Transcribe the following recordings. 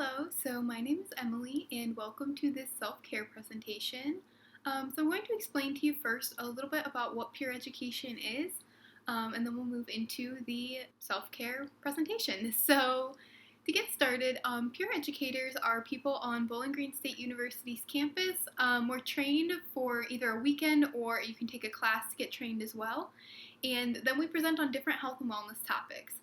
Hello, so my name is Emily and welcome to this self-care presentation. So I'm going to explain to you first a little bit about what peer education is, and then we'll move into the self-care presentation. So to get started, peer educators are people on Bowling Green State University's campus. We're trained for either a weekend or you can take a class to get trained as well. And then we present on different health and wellness topics.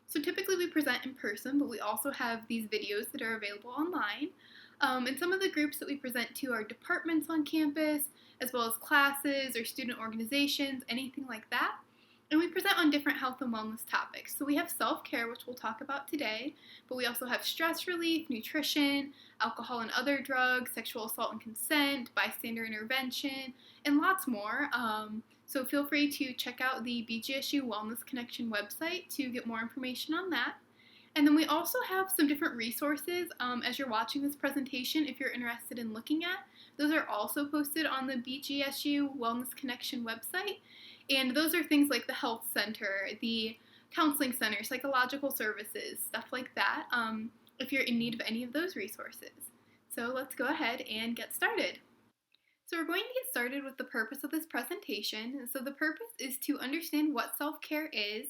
So typically we present in person, but we also have these videos that are available online. And some of the groups that we present to are departments on campus, as well as classes or student organizations, anything like that. And we present on different health and wellness topics. So we have self-care, which we'll talk about today, but we also have stress relief, nutrition, alcohol and other drugs, sexual assault and consent, bystander intervention, and lots more. So feel free to check out the BGSU Wellness Connection website to get more information on that. And then we also have some different resources as you're watching this presentation if you're interested in looking at. Those are also posted on the BGSU Wellness Connection website. And those are things like the health center, the counseling center, psychological services, stuff like that, if you're in need of any of those resources. So let's go ahead and get started. So we're going to get started with the purpose of this presentation. So the purpose is to understand what self-care is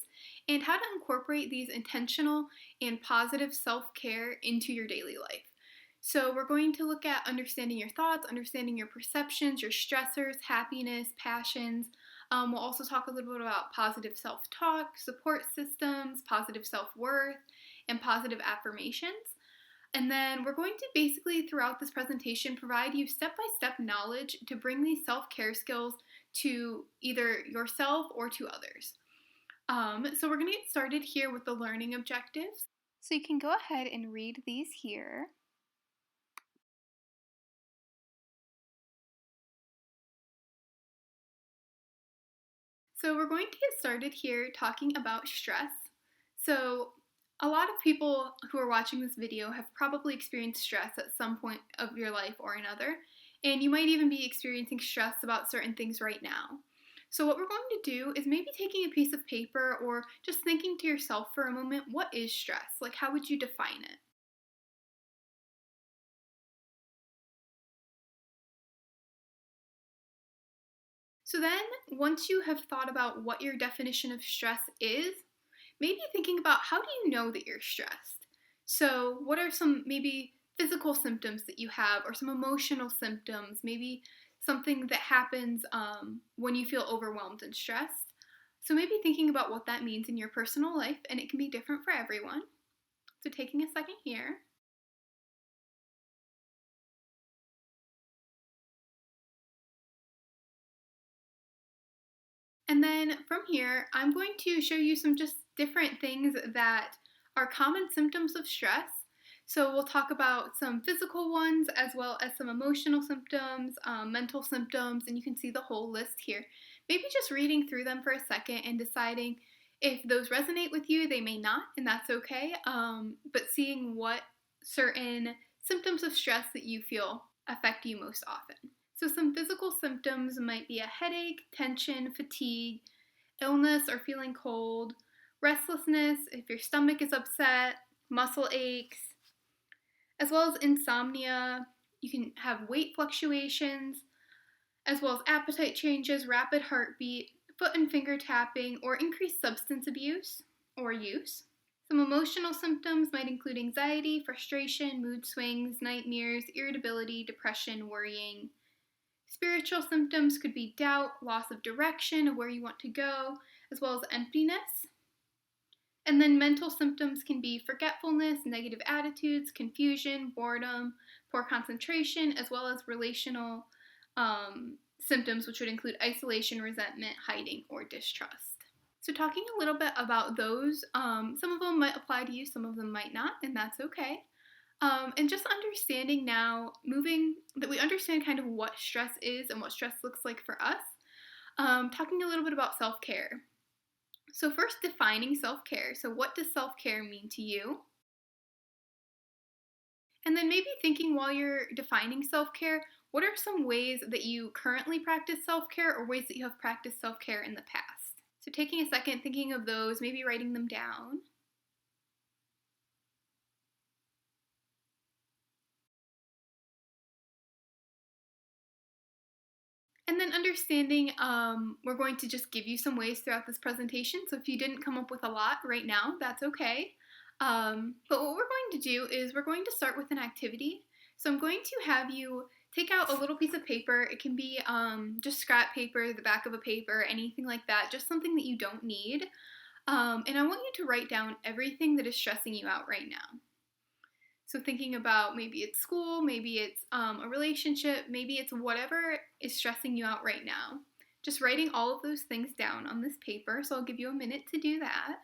and how to incorporate these intentional and positive self-care into your daily life. So we're going to look at understanding your thoughts, understanding your perceptions, your stressors, happiness, passions. We'll also talk a little bit about positive self-talk, support systems, positive self-worth, and positive affirmations. And then we're going to basically, throughout this presentation, provide you step-by-step knowledge to bring these self-care skills to either yourself or to others. So we're going to get started here with the learning objectives. So you can go ahead and read these here. So we're going to get started here talking about stress. So a lot of people who are watching this video have probably experienced stress at some point of your life or another, and you might even be experiencing stress about certain things right now. So what we're going to do is maybe taking a piece of paper or just thinking to yourself for a moment, what is stress? Like, how would you define it? So then, once you have thought about what your definition of stress is, maybe thinking about how do you know that you're stressed? So, what are some maybe physical symptoms that you have, or some emotional symptoms, maybe something that happens when you feel overwhelmed and stressed? So, maybe thinking about what that means in your personal life, and it can be different for everyone. So, taking a second here. And then from here, I'm going to show you some just different things that are common symptoms of stress. So we'll talk about some physical ones as well as some emotional symptoms, mental symptoms, and you can see the whole list here. Maybe just reading through them for a second and deciding if those resonate with you. They may not, and that's okay, but seeing what certain symptoms of stress that you feel affect you most often. So some physical symptoms might be a headache, tension, fatigue, illness or feeling cold, restlessness if your stomach is upset, muscle aches, as well as insomnia. You can have weight fluctuations, as well as appetite changes, rapid heartbeat, foot and finger tapping, or increased substance abuse or use. Some emotional symptoms might include anxiety, frustration, mood swings, nightmares, irritability, depression, worrying. Spiritual symptoms could be doubt, loss of direction of where you want to go, as well as emptiness. And then mental symptoms can be forgetfulness, negative attitudes, confusion, boredom, poor concentration, as well as relational symptoms, which would include isolation, resentment, hiding, or distrust. So talking a little bit about those, some of them might apply to you, some of them might not, and that's okay. And just understanding now, that we understand kind of what stress is and what stress looks like for us, talking a little bit about self-care. So first, defining self-care. So what does self-care mean to you? And then maybe thinking while you're defining self-care, what are some ways that you currently practice self-care or ways that you have practiced self-care in the past? So taking a second, thinking of those, maybe writing them down. And then understanding, we're going to just give you some ways throughout this presentation. So if you didn't come up with a lot right now, that's okay. But what we're going to do is we're going to start with an activity. So I'm going to have you take out a little piece of paper. It can be just scrap paper, the back of a paper, anything like that, just something that you don't need. And I want you to write down everything that is stressing you out right now. So thinking about maybe it's school, maybe it's a relationship, maybe it's whatever is stressing you out right now. Just writing all of those things down on this paper. So I'll give you a minute to do that.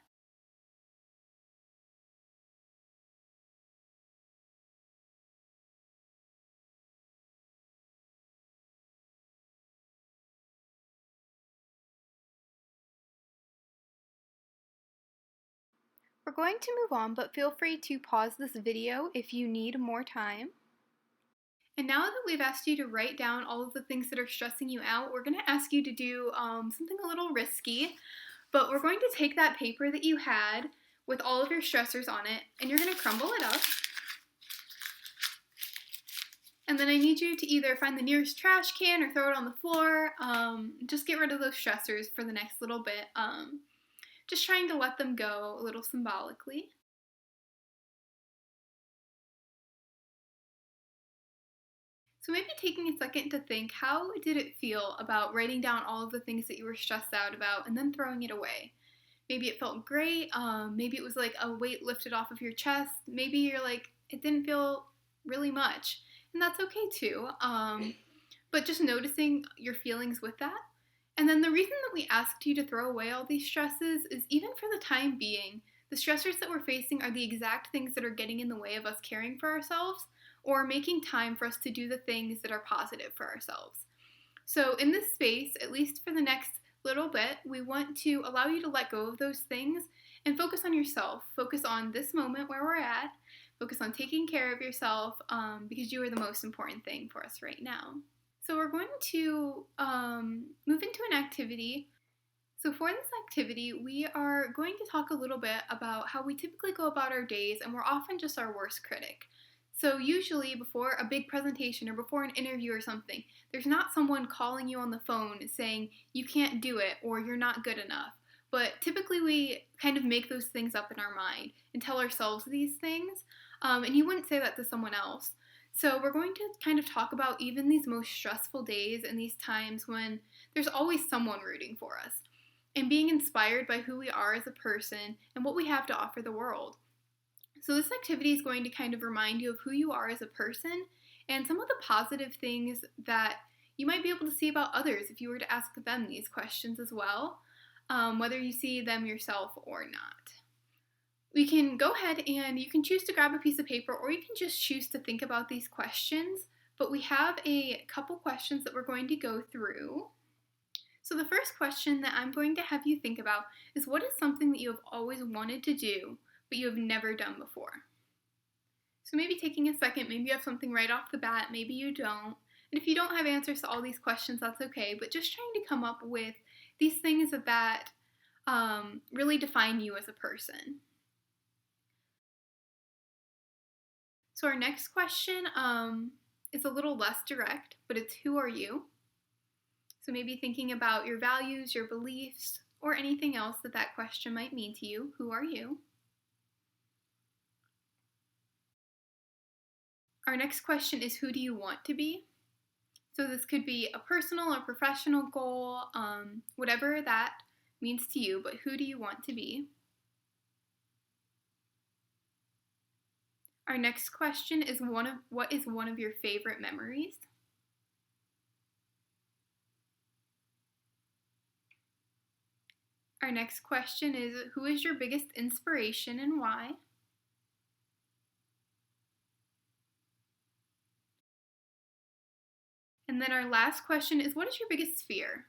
We're going to move on, but feel free to pause this video if you need more time. And now that we've asked you to write down all of the things that are stressing you out, we're going to ask you to do something a little risky, but we're going to take that paper that you had with all of your stressors on it, and you're going to crumble it up. And then I need you to either find the nearest trash can or throw it on the floor. Just get rid of those stressors for the next little bit. Just trying to let them go a little symbolically. So maybe taking a second to think, how did it feel about writing down all of the things that you were stressed out about and then throwing it away? Maybe it felt great. Maybe it was like a weight lifted off of your chest. Maybe you're like, it didn't feel really much. And that's okay too. But just noticing your feelings with that. And then the reason that we asked you to throw away all these stresses is even for the time being, the stressors that we're facing are the exact things that are getting in the way of us caring for ourselves or making time for us to do the things that are positive for ourselves. So in this space, at least for the next little bit, we want to allow you to let go of those things and focus on yourself. Focus on this moment where we're at. Focus on taking care of yourself because you are the most important thing for us right now. So we're going to move into an activity. So for this activity, we are going to talk a little bit about how we typically go about our days, and we're often just our worst critic. So usually before a big presentation or before an interview or something, there's not someone calling you on the phone saying you can't do it or you're not good enough. But typically we kind of make those things up in our mind and tell ourselves these things. And you wouldn't say that to someone else. So we're going to kind of talk about even these most stressful days and these times when there's always someone rooting for us and being inspired by who we are as a person and what we have to offer the world. So this activity is going to kind of remind you of who you are as a person and some of the positive things that you might be able to see about others if you were to ask them these questions as well, whether you see them yourself or not. We can go ahead and you can choose to grab a piece of paper or you can just choose to think about these questions, but we have a couple questions that we're going to go through. So the first question that I'm going to have you think about is, what is something that you have always wanted to do but you have never done before? So maybe taking a second, maybe you have something right off the bat, maybe you don't. And if you don't have answers to all these questions, that's okay, but just trying to come up with these things that really define you as a person. So our next question is a little less direct, but it's, who are you? So maybe thinking about your values, your beliefs, or anything else that question might mean to you. Who are you? Our next question is, who do you want to be? So this could be a personal or professional goal, whatever that means to you, but who do you want to be? Our next question is, what is one of your favorite memories? Our next question is, who is your biggest inspiration and why? And then our last question is, what is your biggest fear?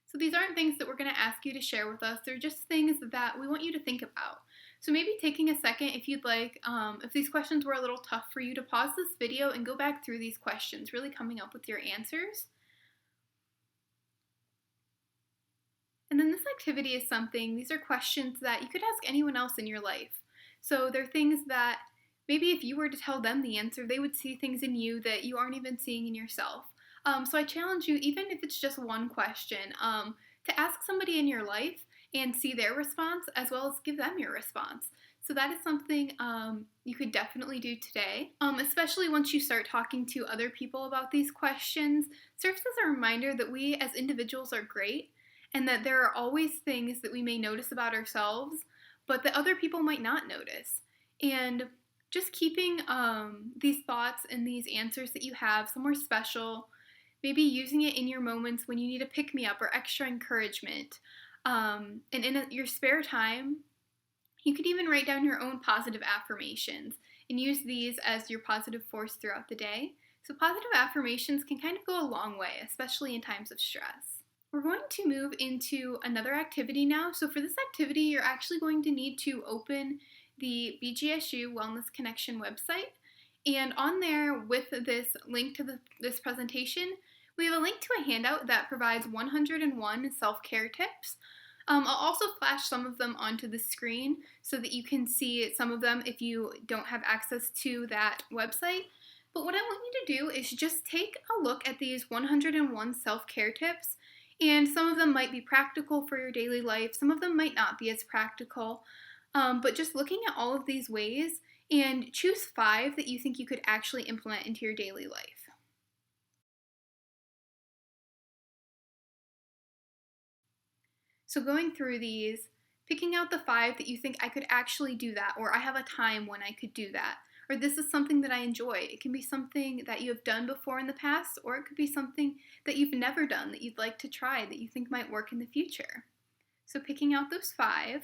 So these aren't things that we're going to ask you to share with us. They're just things that we want you to think about. So maybe taking a second, if you'd like, if these questions were a little tough for you, to pause this video and go back through these questions, really coming up with your answers. And then this activity is these are questions that you could ask anyone else in your life. So they're things that maybe if you were to tell them the answer, they would see things in you that you aren't even seeing in yourself. So I challenge you, even if it's just one question, to ask somebody in your life and see their response as well as give them your response. So that is something you could definitely do today, especially once you start talking to other people about these questions. Serves as a reminder that we as individuals are great and that there are always things that we may notice about ourselves, but that other people might not notice. And just keeping these thoughts and these answers that you have somewhere special, maybe using it in your moments when you need a pick me up or extra encouragement. And in your spare time, you could even write down your own positive affirmations and use these as your positive force throughout the day. So, positive affirmations can kind of go a long way, especially in times of stress. We're going to move into another activity now. So, for this activity, you're actually going to need to open the BGSU Wellness Connection website. And on there, with this link to this presentation, we have a link to a handout that provides 101 self-care tips. I'll also flash some of them onto the screen so that you can see some of them if you don't have access to that website. But what I want you to do is just take a look at these 101 self-care tips, and some of them might be practical for your daily life, some of them might not be as practical, but just looking at all of these ways and choose 5 that you think you could actually implement into your daily life. So going through these, picking out the 5 that you think I could actually do that, or I have a time when I could do that, or this is something that I enjoy. It can be something that you have done before in the past, or it could be something that you've never done that you'd like to try that you think might work in the future. So picking out those 5.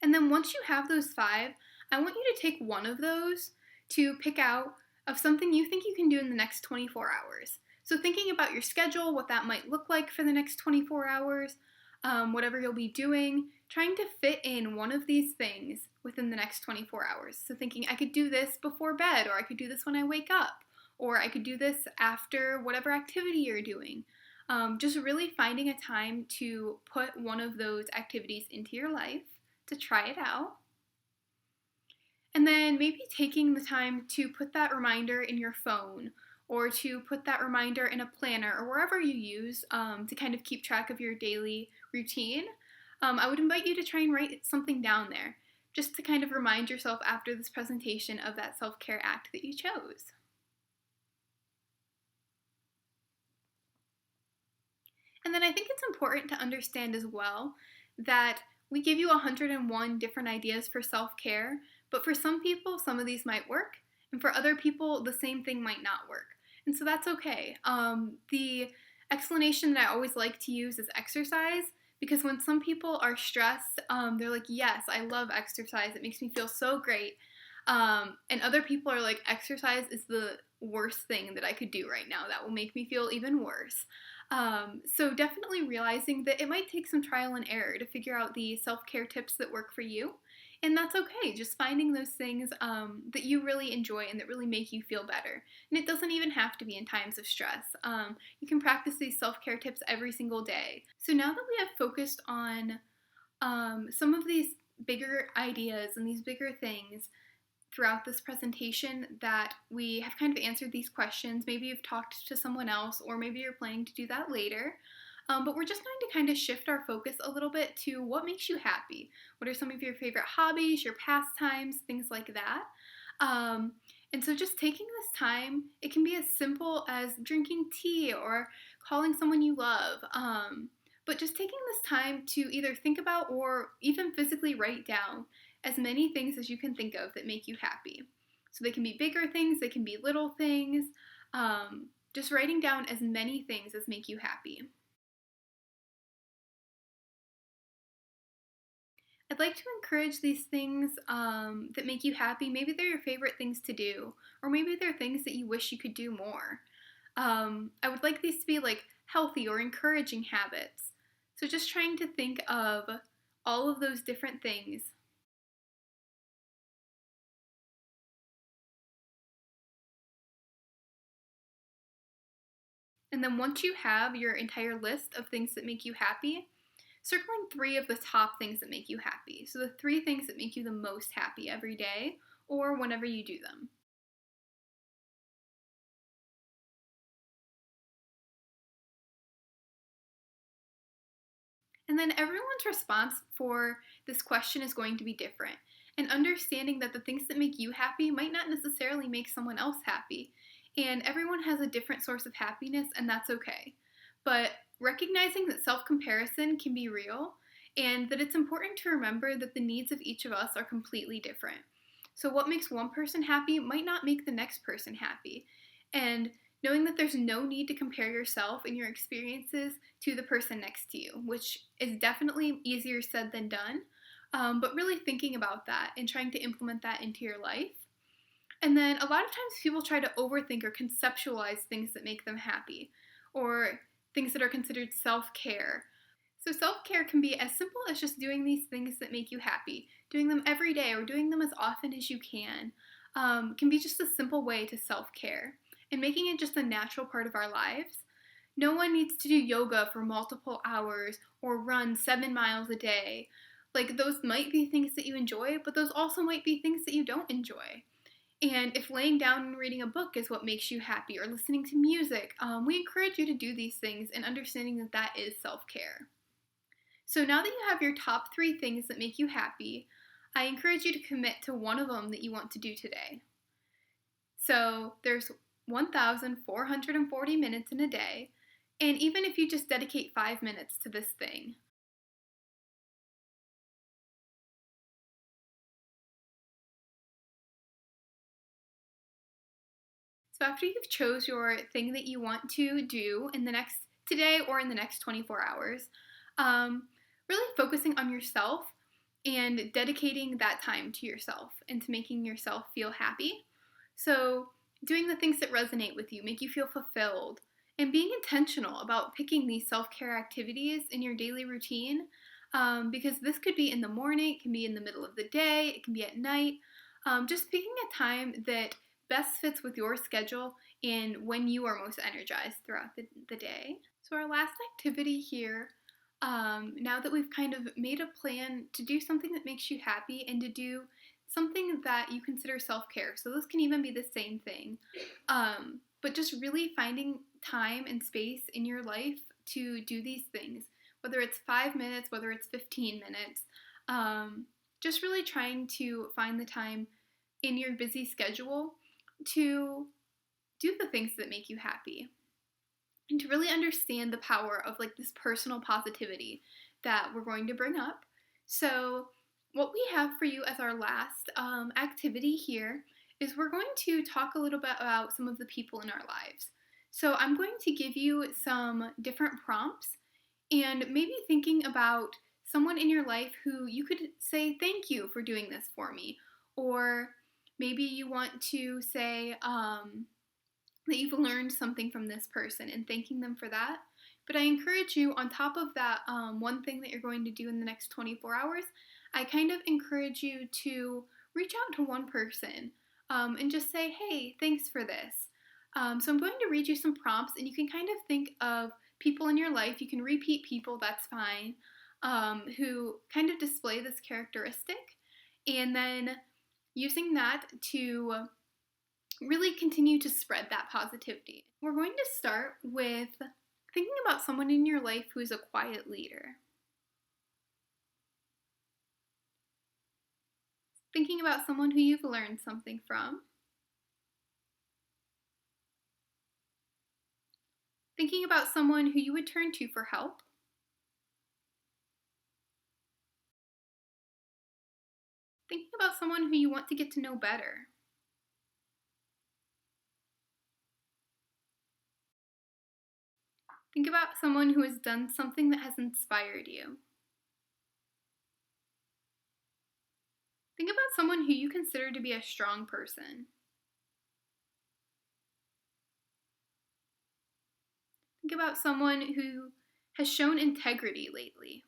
And then once you have those 5, I want you to take one of those to pick out of something you think you can do in the next 24 hours. So thinking about your schedule, what that might look like for the next 24 hours, whatever you'll be doing, trying to fit in one of these things within the next 24 hours. So thinking I could do this before bed, or I could do this when I wake up, or I could do this after whatever activity you're doing. Just really finding a time to put one of those activities into your life to try it out. And then maybe taking the time to put that reminder in your phone, or to put that reminder in a planner, or wherever you use to kind of keep track of your daily routine. I would invite you to try and write something down there, just to kind of remind yourself after this presentation of that self-care act that you chose. And then I think it's important to understand as well that we give you 101 different ideas for self-care, but for some people, some of these might work, and for other people, the same thing might not work. And so that's okay. The explanation that I always like to use is exercise, because when some people are stressed, they're like, yes, I love exercise. It makes me feel so great. And other people are like, exercise is the worst thing that I could do right now. That will make me feel even worse. So definitely realizing that it might take some trial and error to figure out the self-care tips that work for you. And that's okay, just finding those things that you really enjoy and that really make you feel better. And it doesn't even have to be in times of stress. You can practice these self-care tips every single day. So now that we have focused on some of these bigger ideas and these bigger things throughout this presentation, that we have kind of answered these questions, maybe you've talked to someone else, or maybe you're planning to do that later. But we're just going to kind of shift our focus a little bit to what makes you happy. What are some of your favorite hobbies, your pastimes, things like that. And so just taking this time, it can be as simple as drinking tea or calling someone you love. But just taking this time to either think about or even physically write down as many things as you can think of that make you happy. So they can be bigger things, they can be little things. Just writing down as many things as make you happy. I'd like to encourage these things that make you happy. Maybe they're your favorite things to do, or maybe they're things that you wish you could do more. I would like these to be like healthy or encouraging habits. So just trying to think of all of those different things. And then once you have your entire list of things that make you happy, circling three of the top things that make you happy. So the three things that make you the most happy every day or whenever you do them. And then everyone's response for this question is going to be different. And understanding that the things that make you happy might not necessarily make someone else happy. And everyone has a different source of happiness, and that's okay. But recognizing that self comparison can be real and that it's important to remember that the needs of each of us are completely different. So, what makes one person happy might not make the next person happy. And knowing that there's no need to compare yourself and your experiences to the person next to you, which is definitely easier said than done. But really thinking about that and trying to implement that into your life. And then a lot of times people try to overthink or conceptualize things that make them happy or things that are considered self care. So, self care can be as simple as just doing these things that make you happy, doing them every day or doing them as often as you can be just a simple way to self care and making it just a natural part of our lives. No one needs to do yoga for multiple hours or run 7 miles a day. Like, those might be things that you enjoy, but those also might be things that you don't enjoy. And if laying down and reading a book is what makes you happy or listening to music, we encourage you to do these things and understanding that that is self care. So now that you have your top three things that make you happy, I encourage you to commit to one of them that you want to do today. So there's 1,440 minutes in a day, and even if you just dedicate 5 minutes to this thing, so after you've chose your thing that you want to do in the next today or in the next 24 hours, really focusing on yourself and dedicating that time to yourself and to making yourself feel happy. So doing the things that resonate with you, make you feel fulfilled, and being intentional about picking these self-care activities in your daily routine, because this could be in the morning, it can be in the middle of the day, it can be at night. Just picking a time that best fits with your schedule and when you are most energized throughout the day. So our last activity here, now that we've kind of made a plan to do something that makes you happy and to do something that you consider self-care. So those can even be the same thing. But just really finding time and space in your life to do these things, whether it's 5 minutes, whether it's 15 minutes, just really trying to find the time in your busy schedule to do the things that make you happy and to really understand the power of like this personal positivity that we're going to bring up. So what we have for you as our last activity here is we're going to talk a little bit about some of the people in our lives. So I'm going to give you some different prompts and maybe thinking about someone in your life who you could say thank you for doing this for me, or maybe you want to say that you've learned something from this person and thanking them for that. But I encourage you, on top of that one thing that you're going to do in the next 24 hours, I kind of encourage you to reach out to one person and just say, hey, thanks for this. So I'm going to read you some prompts, and you can kind of think of people in your life. You can repeat people, that's fine, who kind of display this characteristic, and then using that to really continue to spread that positivity. We're going to start with thinking about someone in your life who is a quiet leader. Thinking about someone who you've learned something from. Thinking about someone who you would turn to for help. Thinking about someone who you want to get to know better. Think about someone who has done something that has inspired you. Think about someone who you consider to be a strong person. Think about someone who has shown integrity lately.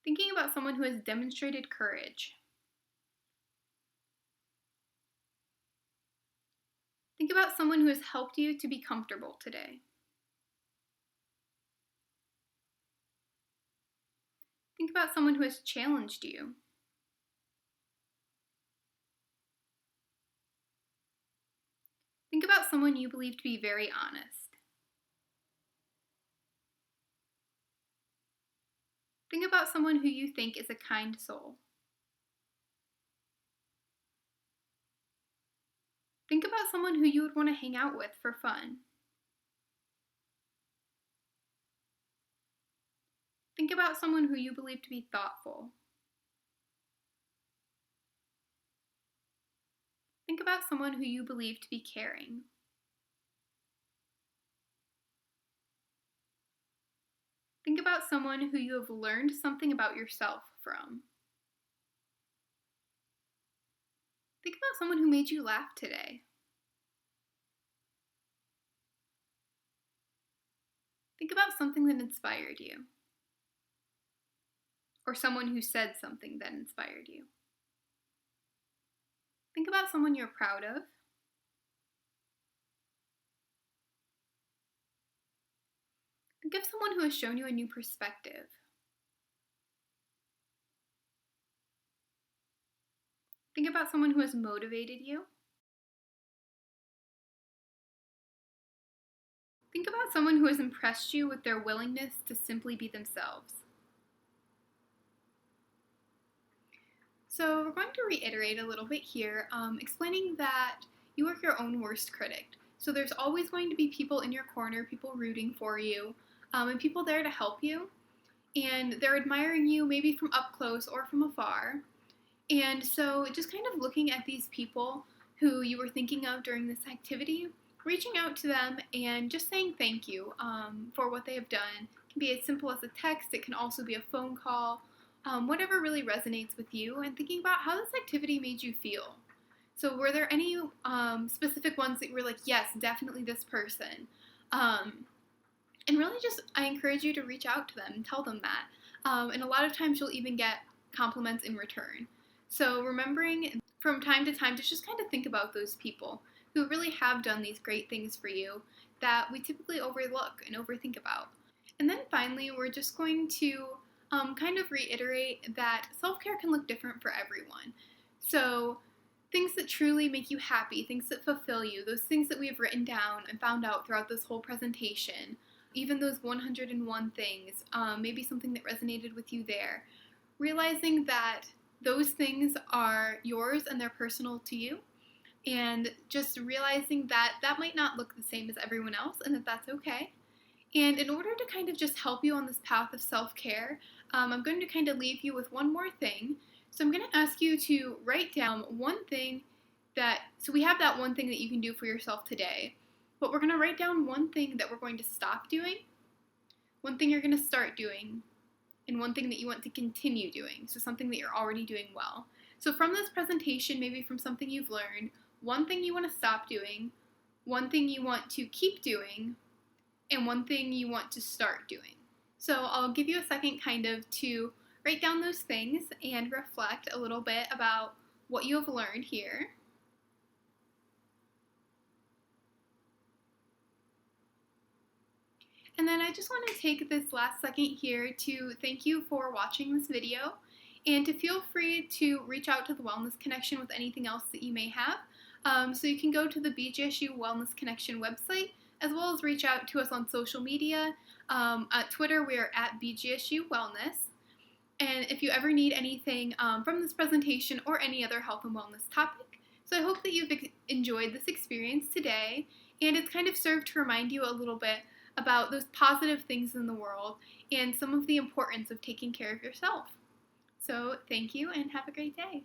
Thinking about someone who has demonstrated courage. Think about someone who has helped you to be comfortable today. Think about someone who has challenged you. Think about someone you believe to be very honest. Think about someone who you think is a kind soul. Think about someone who you would want to hang out with for fun. Think about someone who you believe to be thoughtful. Think about someone who you believe to be caring. Think about someone who you have learned something about yourself from. Think about someone who made you laugh today. Think about something that inspired you, or someone who said something that inspired you. Think about someone you're proud of. Think of someone who has shown you a new perspective. Think about someone who has motivated you. Think about someone who has impressed you with their willingness to simply be themselves. So we're going to reiterate a little bit here, explaining that you are your own worst critic. So there's always going to be people in your corner, people rooting for you, and people there to help you. And they're admiring you maybe from up close or from afar. And so just kind of looking at these people who you were thinking of during this activity, reaching out to them and just saying thank you for what they have done. It can be as simple as a text, it can also be a phone call, whatever really resonates with you, and thinking about how this activity made you feel. So were there any specific ones that you were like, yes, definitely this person? And really just, I encourage you to reach out to them and tell them that. And a lot of times you'll even get compliments in return. So remembering from time to time to just kind of think about those people who really have done these great things for you that we typically overlook and overthink about. And then finally, we're just going to kind of reiterate that self-care can look different for everyone. So things that truly make you happy, things that fulfill you, those things that we have written down and found out throughout this whole presentation, even those 101 things, maybe something that resonated with you there, realizing that those things are yours and they're personal to you, and just realizing that that might not look the same as everyone else and that that's okay. And in order to kind of just help you on this path of self-care, I'm going to kind of leave you with one more thing. So I'm going to ask you to write down one thing so we have that one thing that you can do for yourself today, but we're going to write down one thing that we're going to stop doing, one thing you're going to start doing, and one thing that you want to continue doing, so something that you're already doing well. So from this presentation, maybe from something you've learned, one thing you want to stop doing, one thing you want to keep doing, and one thing you want to start doing. So I'll give you a second kind of to write down those things and reflect a little bit about what you have learned here. And then I just want to take this last second here to thank you for watching this video and to feel free to reach out to the Wellness Connection with anything else that you may have. So you can go to the BGSU Wellness Connection website, as well as reach out to us on social media. At Twitter, we are at BGSU Wellness. And if you ever need anything from this presentation or any other health and wellness topic, so I hope that you've enjoyed this experience today, and it's kind of served to remind you a little bit about those positive things in the world and some of the importance of taking care of yourself. So thank you and have a great day.